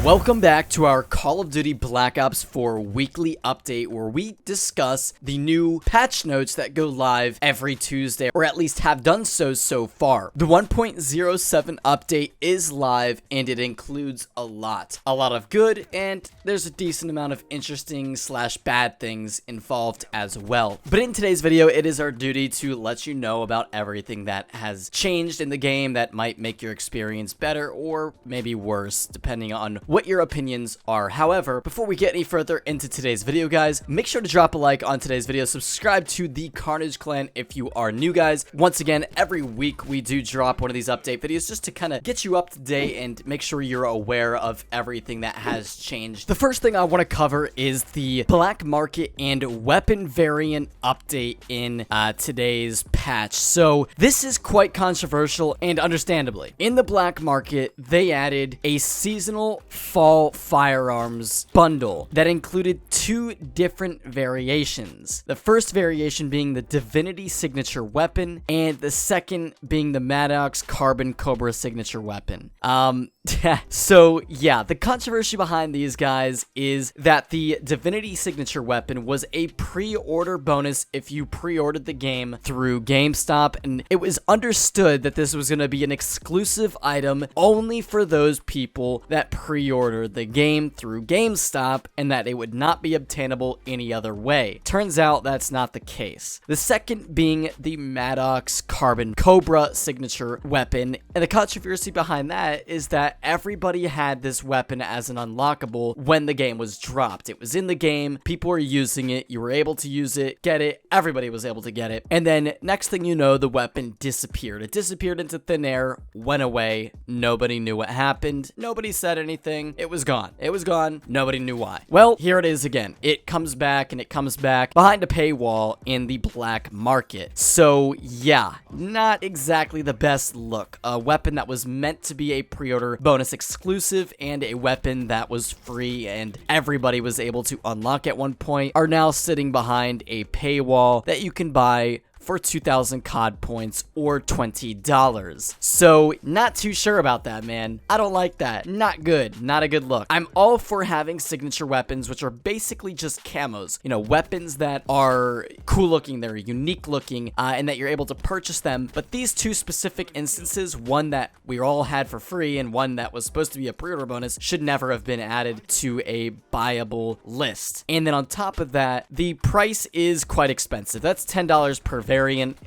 Welcome back to our Call of Duty Black Ops 4 weekly update where we discuss the new patch notes that go live every Tuesday, or at least have done so far. The 1.07 update is live and it includes a lot of good, and there's a decent amount of interesting / bad things involved as well. But in today's video, it is our duty to let you know about everything that has changed in the game that might make your experience better or maybe worse, depending on what your opinions are. However, before we get any further into today's video, guys, make sure to drop a like on today's video, subscribe to the KARNAGEclan if you are new, guys. Once again, every week we do drop one of these update videos just to kind of get you up to date and make sure you're aware of everything that has changed. The first thing I want to cover is the black market and weapon variant update in today's patch. So this is quite controversial, and understandably. In the black market, they added a seasonal fall firearms bundle that included two different variations. The first variation being the Divinity signature weapon, and the second being the Maddox Carbon Cobra signature weapon. So yeah, the controversy behind these guys is that the Divinity signature weapon was a pre-order bonus if you pre-ordered the game through GameStop, and it was understood that this was going to be an exclusive item only for those people that pre-ordered the game through GameStop, and that it would not be obtainable any other way. Turns out that's not the case. The second being the Maddox Carbon Cobra signature weapon, and the controversy behind that is that everybody had this weapon as an unlockable when the game was dropped. It was in the game, people were using it, you were able to use it, get it, everybody was able to get it, and then next thing you know, the weapon disappeared. It disappeared into thin air, went away, nobody knew what happened, nobody said anything, it was gone. It was gone, nobody knew why. Well, here it is again. It comes back, and it comes back behind a paywall in the black market. So yeah, not exactly the best look. A weapon that was meant to be a pre-order bonus exclusive and a weapon that was free and everybody was able to unlock at one point are now sitting behind a paywall that you can buy for 2,000 COD points or $20. So not too sure about that, man. I don't like that. Not good. Not a good look. I'm all for having signature weapons, which are basically just camos. You know, weapons that are cool looking, they're unique looking, and that you're able to purchase them. But these two specific instances, one that we all had for free and one that was supposed to be a pre-order bonus, should never have been added to a buyable list. And then on top of that, the price is quite expensive. That's $10 per variant.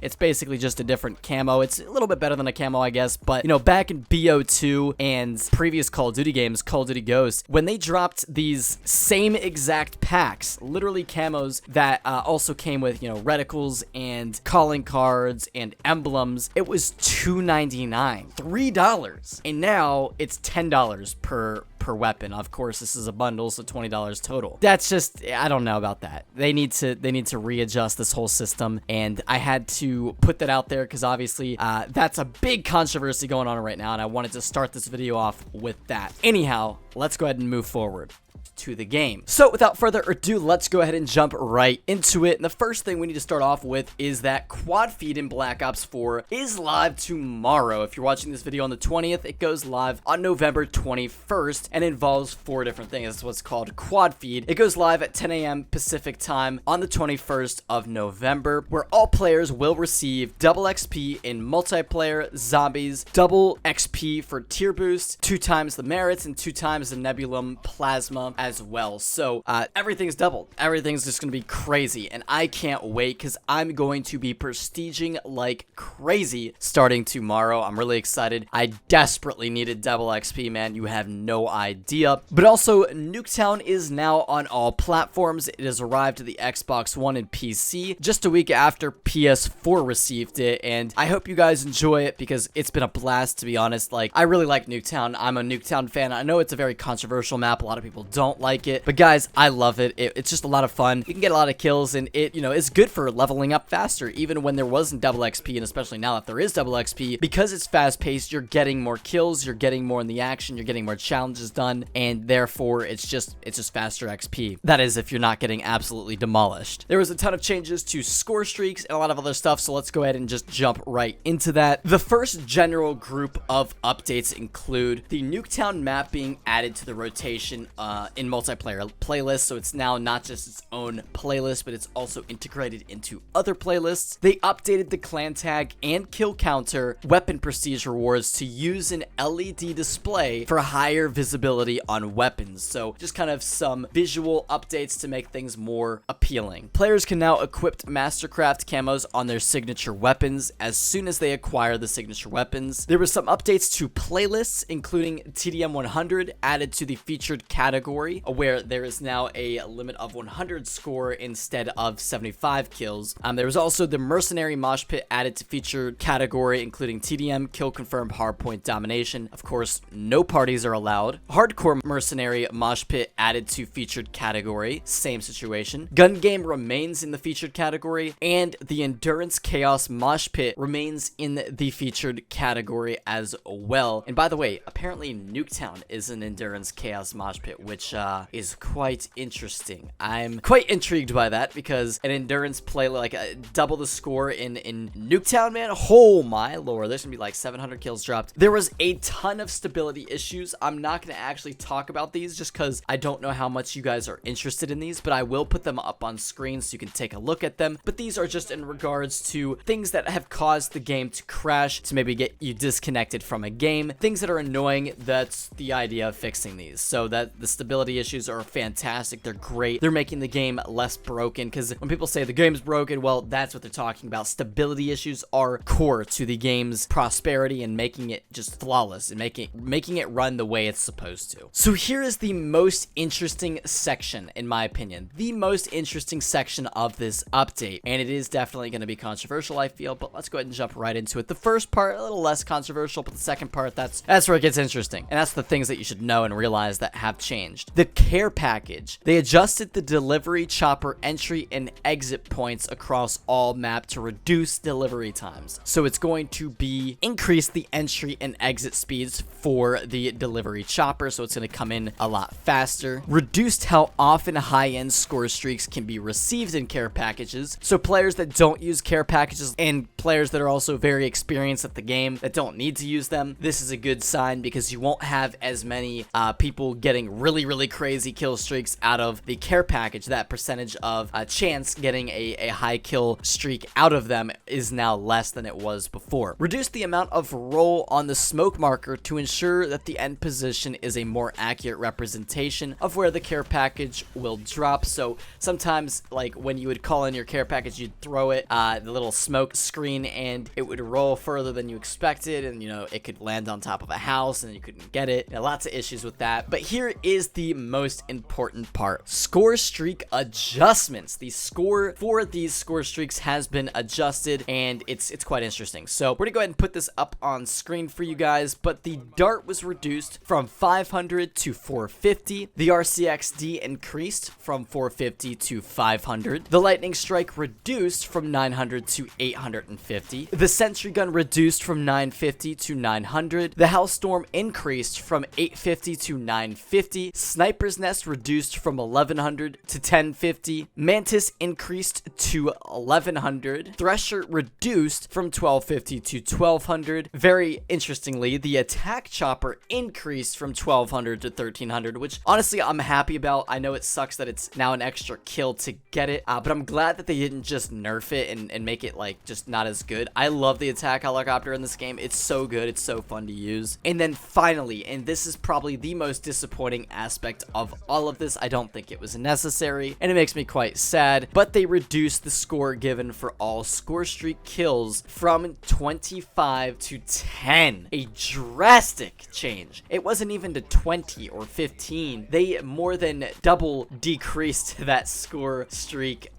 It's basically just a different camo. It's a little bit better than a camo, I guess, but you know, back in BO2 and previous Call of Duty games, Call of Duty Ghost, when they dropped these same exact packs, literally camos that also came with, you know, reticles and calling cards and emblems, it was $2.99, $3, and now it's $10 per weapon. Of course, this is a bundle, so $20 total. That's just, I don't know about that. They need to readjust this whole system, and I had to put that out there because obviously that's a big controversy going on right now, and I wanted to start this video off with that. Anyhow, let's go ahead and move forward to the game. So without further ado, let's go ahead and jump right into it. And the first thing we need to start off with is that quad feed in Black Ops 4 is live tomorrow. If you're watching this video on the 20th, it goes live on November 21st and involves 4 different things. It's what's called quad feed. It goes live at 10 a.m. Pacific time on the 21st of November, where all players will receive double XP in multiplayer, zombies, double XP for tier boost, 2 times the merits, and 2 times the nebulum plasma as well. So everything's doubled. Everything's just gonna be crazy, and I can't wait because I'm going to be prestiging like crazy starting tomorrow. I'm really excited. I desperately needed double XP, man. You have no idea. But also, Nuketown is now on all platforms. It has arrived to the Xbox One and PC just a week after PS4 received it, and I hope you guys enjoy it because it's been a blast, to be honest. Like, I really like Nuketown. I'm a Nuketown fan. I know it's a very controversial map. A lot of people don't like it. But guys, I love it. It's just a lot of fun. You can get a lot of kills, and it, you know, is good for leveling up faster, even when there wasn't double XP, and especially now that there is double XP. Because it's fast-paced, you're getting more kills, you're getting more in the action, you're getting more challenges done, and therefore it's just faster XP. That is, if you're not getting absolutely demolished. There was a ton of changes to score streaks and a lot of other stuff, so let's go ahead and just jump right into that. The first general group of updates include the Nuketown map being added to the rotation in multiplayer playlists, so it's now not just its own playlist, but it's also integrated into other playlists. They updated the clan tag and kill counter weapon prestige rewards to use an LED display for higher visibility on weapons, so just kind of some visual updates to make things more appealing. Players can now equip Mastercraft camos on their signature weapons as soon as they acquire the signature weapons. There were some updates to playlists, including TDM 100 added to the featured category, where there is now a limit of 100 score instead of 75 kills. There was also the Mercenary Mosh Pit added to featured category, including TDM, kill confirmed, hardpoint domination. Of course, no parties are allowed. Hardcore Mercenary Mosh Pit added to featured category, same situation. Gun game remains in the featured category, and the Endurance Chaos Mosh Pit remains in the featured category as well. And by the way, apparently Nuketown is an Endurance Chaos Mosh Pit, which is quite interesting. I'm quite intrigued by that, because an endurance play, like double the score in Nuketown, man, oh my lord, there's gonna be like 700 kills dropped. There was a ton of stability issues. I'm not gonna actually talk about these just because I don't know how much you guys are interested in these, but I will put them up on screen so you can take a look at them. But these are just in regards to things that have caused the game to crash, to maybe get you disconnected from a game, things that are annoying. That's the idea of fixing these, so that the stability issues are fantastic. They're great. They're making the game less broken, because when people say the game's broken, well, that's what they're talking about. Stability issues are core to the game's prosperity and making it just flawless and making it run the way it's supposed to. So here is the most interesting section, in my opinion, the most interesting section of this update, and it is definitely going to be controversial, I feel, but let's go ahead and jump right into it. The first part, a little less controversial, but the second part, that's where it gets interesting, and that's the things that you should know and realize that have changed. The care package. They adjusted the delivery chopper entry and exit points across all map to reduce delivery times. So it's going to be increase the entry and exit speeds for the delivery chopper, so it's going to come in a lot faster. Reduced how often high-end score streaks can be received in care packages, so players that don't use care packages and players that are also very experienced at the game that don't need to use them, this is a good sign, because you won't have as many people getting really crazy kill streaks out of the care package. That percentage of chance getting a high kill streak out of them is now less than it was before. Reduce the amount of roll on the smoke marker to ensure that the end position is a more accurate representation of where the care package will drop. So sometimes, like when you would call in your care package, you'd throw it the little smoke screen, and it would roll further than you expected, and you know, it could land on top of a house and you couldn't get it. Lots of issues with that. But here is the most important part: score streak adjustments. The score for these score streaks has been adjusted, and it's quite interesting. So we're gonna go ahead and put this up on screen for you guys. But the dart was reduced from 500 to 450. The RCXD increased from 450 to 500. The lightning strike reduced from 900 to 850. The sentry gun reduced from 950 to 900. The hellstorm increased from 850 to 950. Sniper's nest reduced from 1100 to 1050. Mantis increased to 1100. Thresher reduced from 1250 to 1200. Very interestingly, the attack chopper increased from 1200 to 1300, which honestly I'm happy about. I know it sucks that it's now an extra kill to get it, but I'm glad that they didn't just nerf it and make it like just not as good. I love the attack helicopter in this game. It's so good. It's so fun to use. And then finally, and this is probably the most disappointing aspect of all of this, I don't think it was necessary, and it makes me quite sad, but they reduced the score given for all score streak kills from 25 to 10. A drastic change. It wasn't even to 20 or 15. They more than double decreased that score streak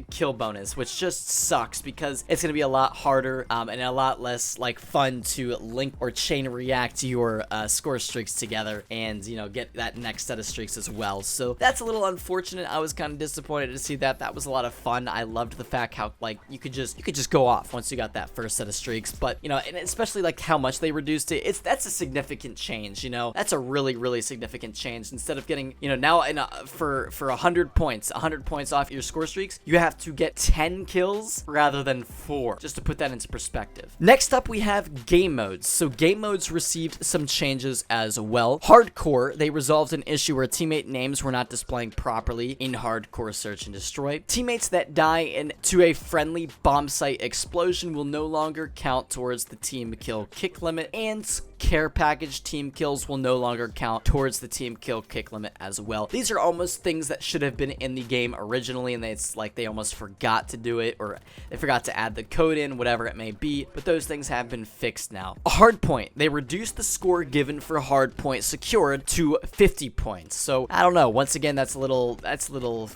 kill bonus, which just sucks, because it's going to be a lot lot harder and a lot less like fun to link or chain react your score streaks together and, you know, get that next set of streaks as well. So that's a little unfortunate. I was kind of disappointed to see that. That was a lot of fun. I loved the fact how like you could just go off once you got that first set of streaks. But, you know, and especially like how much they reduced it. That's a significant change, you know. That's a really significant change. Instead of getting, you know, now for 100 points off your score streaks, you have to get 10 kills rather than 4, just to put that into perspective. Next up, we have game modes. So game modes received some changes as well. Hardcore, they resolved an issue where teammate names were not displaying properly in hardcore search and destroy. Teammates that die into a friendly bomb site explosion will no longer count towards the team kill kick limit, and care package team kills will no longer count towards the team kill kick limit as well. These are almost things that should have been in the game originally, and it's like they almost forgot to do it, or they forgot to add the code in, whatever it may be, but those things have been fixed now. Hardpoint, they reduced the score given for hardpoint secured to 50 points. So I don't know, once again, that's a little,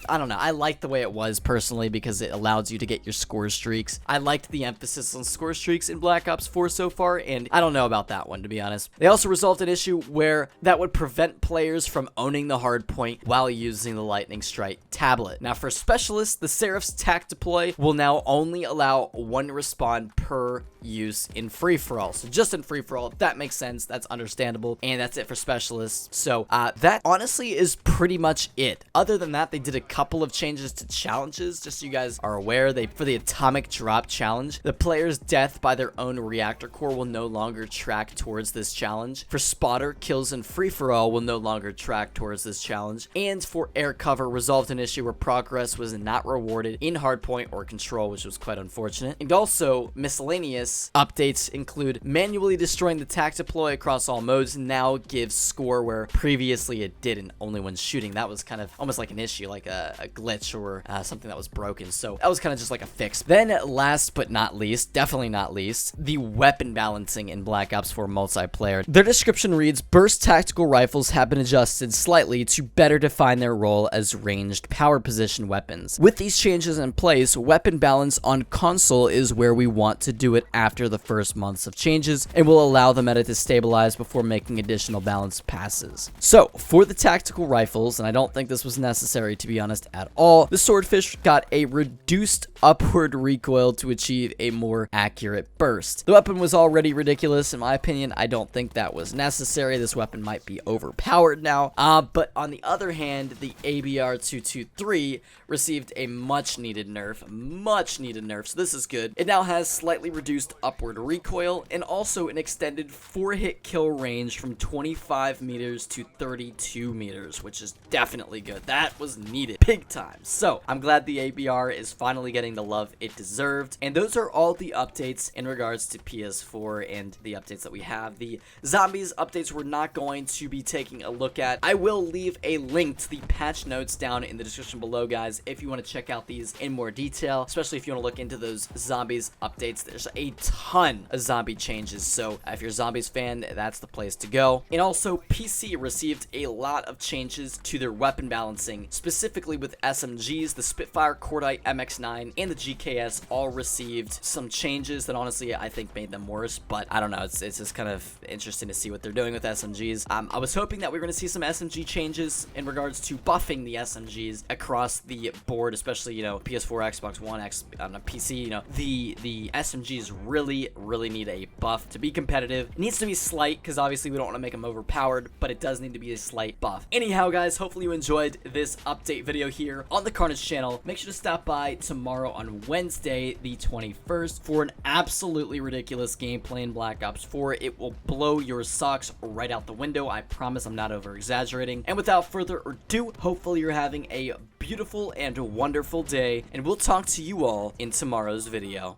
I don't know. I like the way it was personally because it allows you to get your score streaks. I liked the emphasis on score streaks in Black Ops 4 so far, and I don't know about that one, to be honest. They also resolved an issue where that would prevent players from owning the hard point while using the Lightning Strike tablet. Now for specialists, the Seraph's tac deploy will now only allow 1 respawn per use in free-for-all. So just in free-for-all, that makes sense, that's understandable, and that's it for specialists. So that honestly is pretty much it. Other than that, they did a couple of changes to challenges, just so you guys are aware. For the atomic drop challenge, the player's death by their own reactor core will no longer track towards this challenge. For spotter, kills in free-for-all will no longer track towards this challenge. And for air cover, resolved an issue where progress was not rewarded in hardpoint or control, which was quite unfortunate. And also, miscellaneous updates include manually destroying the tac deploy across all modes now gives score where previously it didn't, only when shooting. That was kind of almost like an issue, like a glitch or something that was broken. So that was kind of just like a fix. Then last but not least, definitely not least, the weapon balancing in Black Ops 4 multiplayer. Their description reads, burst tactical rifles have been adjusted slightly to better define their role as ranged power position weapons. With these changes in place, weapon balance on console is where we want to do it after the first months of changes, and will allow the meta to stabilize before making additional balance passes. So for the tactical rifles, and I don't think this was necessary to be honest at all, the Swordfish got a reduced upward recoil to achieve a more accurate burst. The weapon was already ridiculous in my opinion. I don't think that was necessary. This weapon might be overpowered now. But on the other hand, the ABR-223 received a much needed nerf. So this is good. It now has slightly reduced upward recoil and also an extended 4-hit kill range from 25 meters to 32 meters, which is definitely good. That was needed big time. So I'm glad the ABR is finally getting the love it deserved. And those are all the updates in regards to PS4 and the updates that we have. The zombies updates we're not going to be taking a look at. I will leave a link to the patch notes down in the description below, guys, if you want to check out these in more detail, especially if you want to look into those zombies updates. There's a ton of zombie changes, so if you're a zombies fan, that's the place to go. And also, PC received a lot of changes to their weapon balancing, specifically with SMGs. The Spitfire, Cordite, MX9, and the GKS all received some changes that honestly I think made them worse, but I don't know, it's just kind of interesting to see what they're doing with SMGs. I was hoping that we were going to see some SMG changes in regards to buffing the SMGs across the board, especially, you know, PS4, Xbox One, PC, you know, the SMGs really need a buff to be competitive. It needs to be slight, because obviously we don't want to make them overpowered, but it does need to be a slight buff. Anyhow, guys, hopefully you enjoyed this update video here on the Carnage channel. Make sure to stop by tomorrow on Wednesday, the 21st, for an absolutely ridiculous gameplay in Black Ops 4. It will blow your socks right out the window. I promise I'm not over exaggerating. And without further ado, hopefully you're having a beautiful and wonderful day, and we'll talk to you all in tomorrow's video.